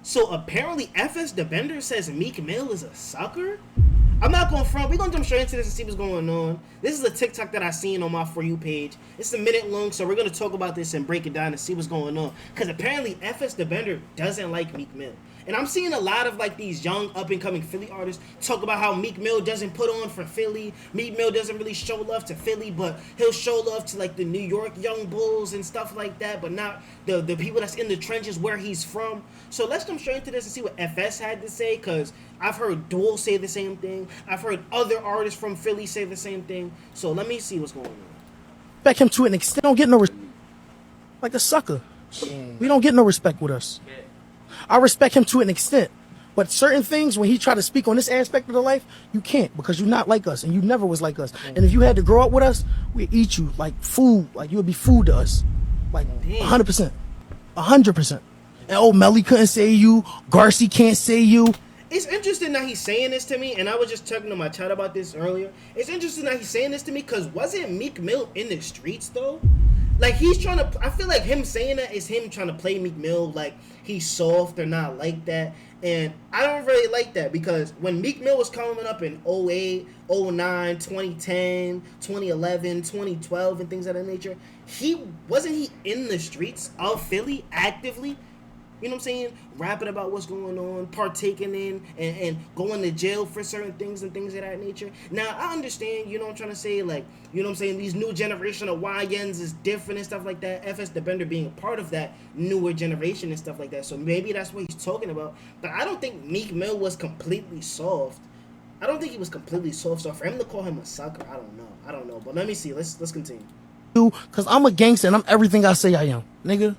So apparently FsDaBender says Meek Mill is a sucker? I'm not going to front. We're going to jump straight into this and see what's going on. This is a TikTok that I seen on my For You page. It's a minute long, so we're going to talk about this and break it down and see what's going on. Because apparently FsDaBender doesn't like Meek Mill. And I'm seeing a lot of like these young up-and-coming Philly artists talk about how Meek Mill doesn't put on for Philly. Meek Mill doesn't really show love to Philly, but he'll show love to like the New York young bulls and stuff like that, but not the people that's in the trenches where he's from. So let's jump straight into this and see what FS had to say, because I've heard Duel say the same thing. I've heard other artists from Philly say the same thing. So let me see what's going on. Respect him to an extent. Don't get no respect. Like a sucker. We don't get no respect with us. I respect him to an extent. But certain things, when he try to speak on this aspect of the life, you can't, because you're not like us, and you never was like us. And if you had to grow up with us, we'd eat you like food. Like, you would be food to us. Like, 100%. 100%. And old Melly couldn't say you. Garcia can't say you. It's interesting that he's saying this to me, and I was just talking to my chat about this earlier. It's interesting that he's saying this to me, because wasn't Meek Mill in the streets, though? Like, he's trying to, I feel like him saying that is him trying to play Meek Mill like he's soft or not like that. And I don't really like that, because when Meek Mill was coming up in 08, 09, 2010, 2011, 2012, and things of that nature, wasn't he in the streets of Philly actively? You know what I'm saying? Rapping about what's going on, partaking in, and going to jail for certain things and things of that nature. Now, I understand, you know what I'm trying to say? Like, you know what I'm saying? These new generation of YNs is different and stuff like that. FsDaBender being a part of that newer generation and stuff like that. So maybe that's what he's talking about. But I don't think Meek Mill was completely soft. I don't think he was completely soft. So for him to call him a sucker, I don't know. I don't know. But let me see. Let's continue. Because I'm a gangster and I'm everything I say I am, nigga.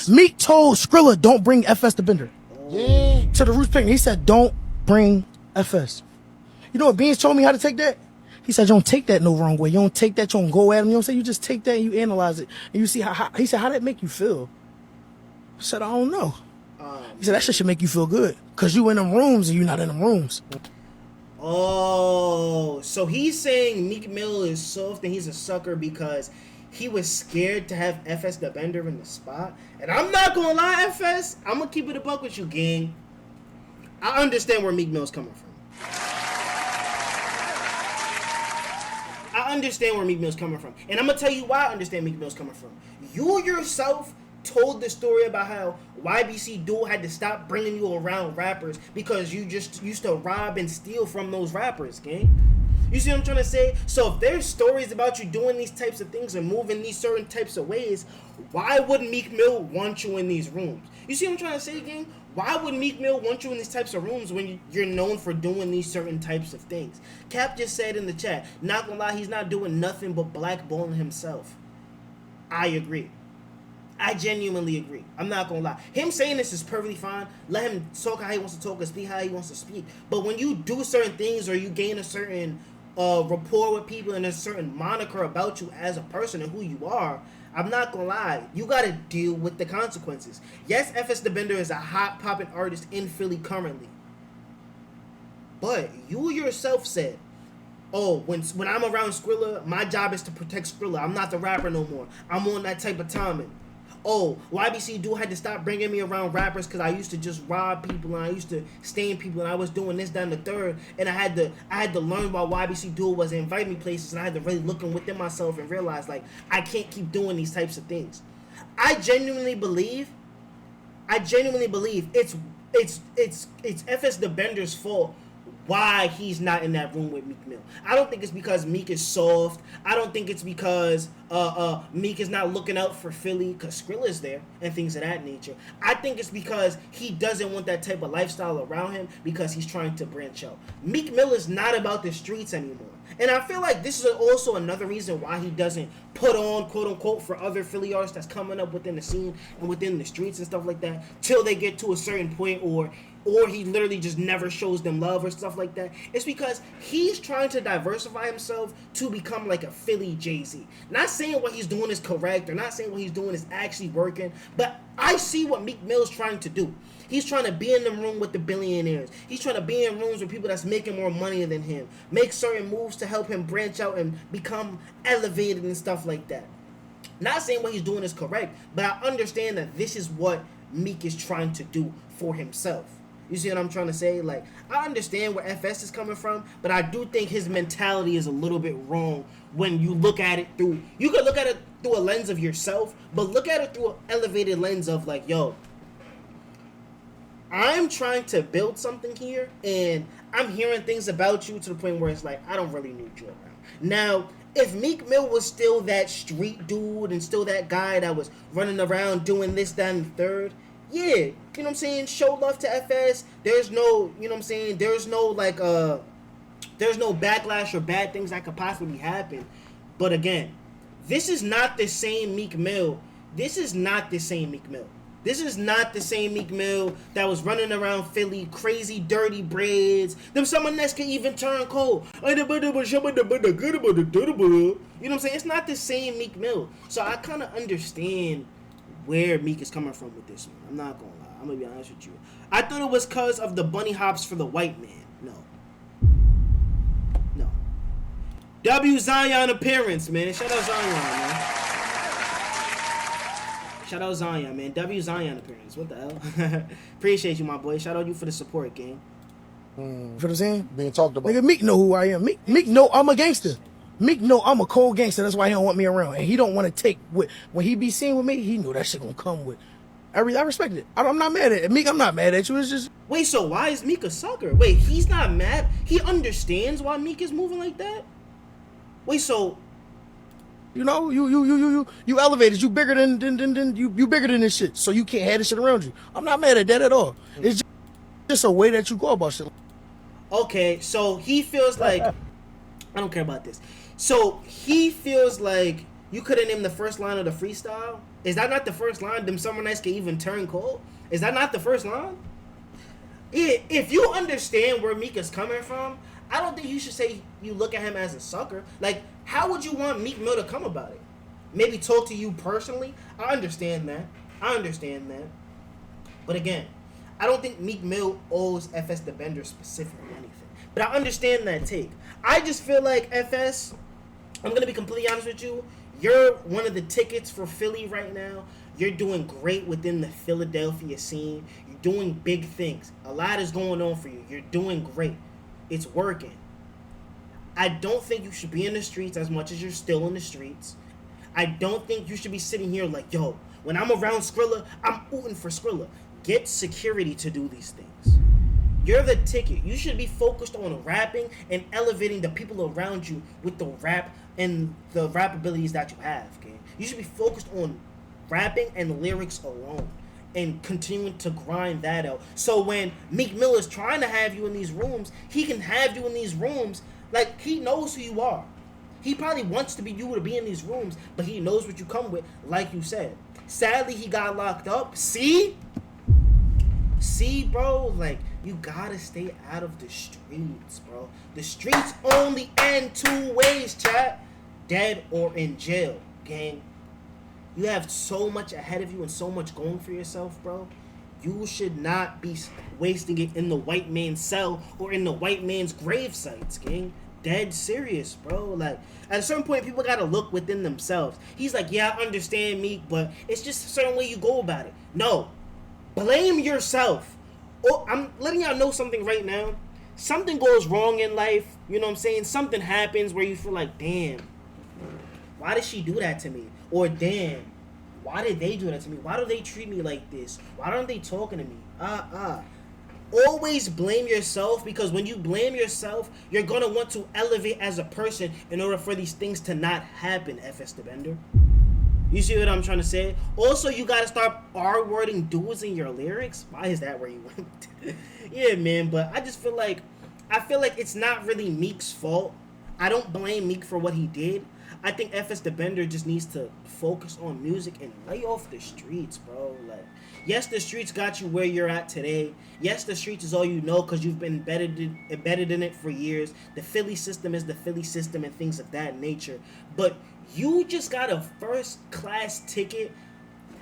Meek told Skrilla, don't bring FsDaBender. Yeah. To the Roots picnic. He said, don't bring FS. You know what Beans told me how to take that? He said, you don't take that no wrong way. You don't take that, you don't go at him. You know what I'm saying? You just take that and you analyze it. And you see how he said, how that make you feel? I said, I don't know. He said, that shit should make you feel good. Because you in them rooms and you not in them rooms. Oh, so he's saying Meek Mill is soft and he's a sucker because he was scared to have FsDaBender in the spot. And I'm not gonna lie, FS, I'm gonna keep it a buck with you, gang. I understand where Meek Mill's coming from. I understand where Meek Mill's coming from. And I'm gonna tell you why I understand Meek Mill's coming from. You yourself told the story about how YBC Duel had to stop bringing you around rappers because you just used to rob and steal from those rappers, gang. You see what I'm trying to say? So if there's stories about you doing these types of things and moving these certain types of ways, why would Meek Mill want you in these rooms? You see what I'm trying to say, gang? Why would Meek Mill want you in these types of rooms when you're known for doing these certain types of things? Cap just said in the chat, not gonna lie, he's not doing nothing but blackballing himself. I agree. I genuinely agree. I'm not gonna lie. Him saying this is perfectly fine. Let him talk how he wants to talk and speak how he wants to speak. But when you do certain things or you gain a certain rapport with people and a certain moniker about you as a person and who you are, I'm not gonna lie, you gotta deal with the consequences. Yes, FsDaBender is a hot popping artist in Philly currently. But you yourself said, oh, when I'm around Skrilla, my job is to protect Skrilla. I'm not the rapper no more. I'm on that type of timing. Oh, YBC Duel had to stop bringing me around rappers because I used to just rob people and I used to stain people and I was doing this, that, and the third. And I had to learn why YBC Duel was inviting me places, and I had to really look within myself and realize, like, I can't keep doing these types of things. I genuinely believe it's FsDaBender's fault why he's not in that room with Meek Mill. I don't think it's because Meek is soft. I don't think it's because Meek is not looking out for Philly because Skrilla is there and things of that nature. I think it's because he doesn't want that type of lifestyle around him because he's trying to branch out. Meek Mill is not about the streets anymore. And I feel like this is also another reason why he doesn't put on, quote unquote, for other Philly artists that's coming up within the scene and within the streets and stuff like that till they get to a certain point, or he literally just never shows them love or stuff like that. It's because he's trying to diversify himself to become like a Philly Jay-Z. Not saying what he's doing is correct or not saying what he's doing is actually working, but I see what Meek Mill's trying to do. He's trying to be in the room with the billionaires. He's trying to be in rooms with people that's making more money than him. Make certain moves to help him branch out and become elevated and stuff like that. Not saying what he's doing is correct, but I understand that this is what Meek is trying to do for himself. You see what I'm trying to say? Like, I understand where FS is coming from, but I do think his mentality is a little bit wrong when you look at it through... You could look at it through a lens of yourself, but look at it through an elevated lens of, like, yo, I'm trying to build something here, and I'm hearing things about you to the point where it's like, I don't really need you around. Now, if Meek Mill was still that street dude and still that guy that was running around doing this, that, and the third... Yeah, you know what I'm saying? Show love to FS. There's no, you know what I'm saying? There's no, like, there's no backlash or bad things that could possibly happen. But again, this is not the same Meek Mill. This is not the same Meek Mill. This is not the same Meek Mill that was running around Philly, crazy, dirty braids. Them someone that can even turn cold. You know what I'm saying? It's not the same Meek Mill. So I kind of understand where Meek is coming from with this one. I'm not gonna lie. I'm gonna be honest with you. I thought it was because of the bunny hops for the white man. No. W Zion appearance, man. Shout out Zion, man. Shout out Zion, man. W Zion appearance. What the hell? Appreciate you, my boy. Shout out you for the support, gang. You know what I'm saying? Being talked about. Nigga, Meek know who I am. Meek know I'm a gangster. Meek know I'm a cold gangster. That's why he don't want me around. And he don't want to take with... When he be seen with me, he knew that shit gonna come with... I respect it. I'm not mad at it. Meek, I'm not mad at you. It's just... Wait, so why is Meek a sucker? Wait, he's not mad? He understands why Meek is moving like that? Wait, so... You know, you elevated. You bigger than you bigger than this shit. So you can't have this shit around you. I'm not mad at that at all. It's just a way that you go about shit. Okay, so he feels like... I don't care about this. So he feels like you could have named the first line of the freestyle. Is that not the first line? Them summer nights can even turn cold. Is that not the first line? If you understand where Meek is coming from, I don't think you should say you look at him as a sucker. Like, how would you want Meek Mill to come about it? Maybe talk to you personally? I understand that. But again, I don't think Meek Mill owes FsDaBender specifically anything. But I understand that take. I just feel like FS, I'm going to be completely honest with you, you're one of the tickets for Philly right now. You're doing great within the Philadelphia scene. You're doing big things. A lot is going on for you. You're doing great. It's working. I don't think you should be in the streets as much as you're still in the streets. I don't think you should be sitting here like, yo, when I'm around Skrilla, I'm ooting for Skrilla. Get security to do these things. You're the ticket. You should be focused on rapping and elevating the people around you with the rap and the rap abilities that you have, okay? You should be focused on rapping and lyrics alone and continuing to grind that out. So when Meek Mill is trying to have you in these rooms, he can have you in these rooms like he knows who you are. He probably wants to be you to be in these rooms, but he knows what you come with, like you said. Sadly, he got locked up. See, bro, like, you gotta stay out of the streets, bro. The streets only end two ways, chat. Dead or in jail, gang. You have so much ahead of you and so much going for yourself, bro. You should not be wasting it in the white man's cell or in the white man's grave sites, gang. Dead serious, bro. Like, at a certain point, people gotta look within themselves. He's like, yeah, I understand, Meek, but it's just a certain way you go about it. No. Blame yourself. Oh, I'm letting y'all know something right now. Something goes wrong in life, you know what I'm saying? Something happens where you feel like, damn, why did she do that to me? Or damn, why did they do that to me? Why do they treat me like this? Why aren't they talking to me? Always blame yourself, because when you blame yourself, you're going to want to elevate as a person in order for these things to not happen, FsDaBender. You see what I'm trying to say? Also, you got to start R-wording dudes in your lyrics. Why is that where you went? Yeah, man, but I just feel like, it's not really Meek's fault. I don't blame Meek for what he did. I think FsDaBender just needs to focus on music and lay off the streets, bro. Like, yes, the streets got you where you're at today. Yes, the streets is all you know because you've been embedded in it for years. The Philly system is the Philly system and things of that nature. But you just got a first-class ticket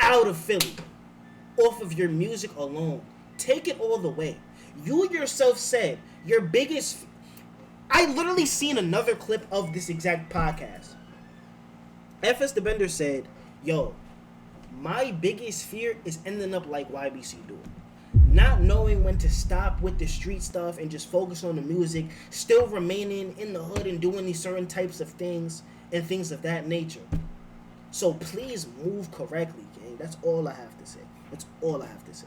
out of Philly off of your music alone. Take it all the way. You yourself said your biggest... I literally seen another clip of this exact podcast. FsDaBender said, yo, my biggest fear is ending up like YBC doing. not knowing when to stop with the street stuff and just focus on the music, still remaining in the hood and doing these certain types of things and things of that nature. So please move correctly, gang. That's all I have to say. That's all I have to say.